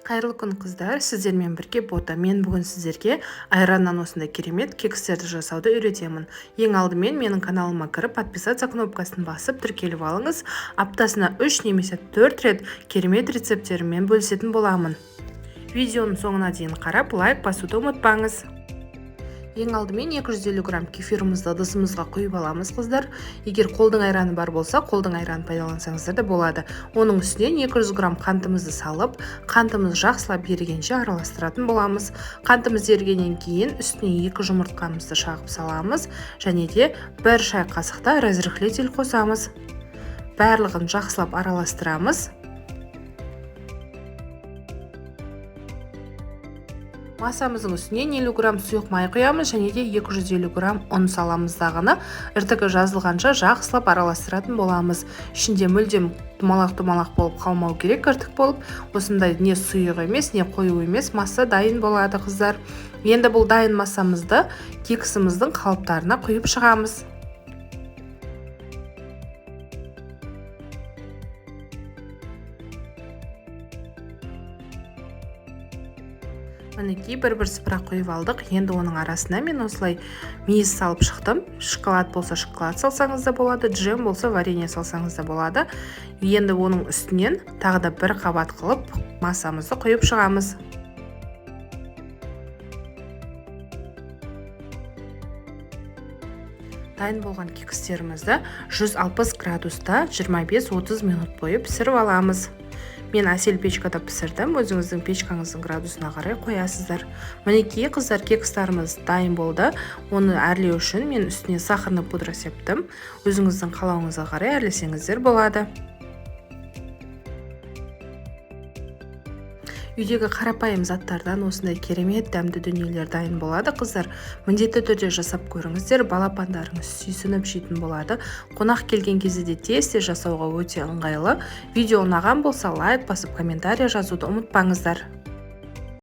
Қайырлы күн қыздар, сіздермен бірге бота. Мен бүгін сіздерге айраннан осындай керемет кекстерді жасауды үйретемін. Ең алдымен менің каналыма кіріп, подписаться кнопкасын басып тіркеліп алыңыз. Аптасына 3 немесе 4 рет керемет рецептеріммен бөлісетін боламын. Видеоның соңына дейін қарап, лайк басуды ұмытпаңыз. Ең алдымен 250 грамм кефирімізді ыдысымызға құйып аламыз қыздар. Егер қолдың айраны бар болса, қолдың айранын пайдалансаңыздар да болады. Оның үстіне 200 грамм қантымызды салып, қантымыз жақсылап ерігенше араластыратын боламыз. Қантымыз ерігеннен кейін үстіне 2 жұмыртқамызды шағып саламыз және де 1 шай қасықта разрыхлитель қосамыз. Барлығын жақсылап араластырамыз. Масамыздың үстіне 50 грамм сұйық май құямыз және де 250 грамм ұн саламыз. Дағыны іртігі жазылғанша жақсылап араластыратын боламыз. Ішінде мүлдем тұмалақ болып қалмау керек іртік болып. Осындай не сұйық емес, не қою емес маса дайын болады қыздар. Енді бұл дайын масамызды кексіміздің қалыптарына құйып шығамыз. Мінекей бір сыпыра құйып алдық. Енді оның арасына мен осылай мейіз салып шықтым. Шоколад болса шоколад салсаңыз да болады, джем болса варенье салсаңыз да болады. Енді оның үстінен тағы да бір қабат қылып масамызды құйып шығамыз. Дайын болған кекстерімізді 160 градуста 25-30 минут бойы пісіріп аламыз. Мен әсел печкада пісірдім, өзіңіздің печкаңыздың градусына қарай қоясыздар. Мінекей қыздар, кекстарымыз дайын болды. Оны әрлеу үшін мен үстіне сахарный пудра септім. Өзіңіздің қалауыңызға қарай әрлесеңіздер болады. Үйдегі қарапайым заттардан осындай керемет дәмді дүниелер дайын болады қыздар. Міндетті түрде жасап көріңіздер, балапандарыңыз сүйсініп жейтін болады. Қонақ келген кезде де тез жасауға өте ыңғайлы. Видео ұнаған болса лайк басып комментарий жазуды ұмытпаңыздар.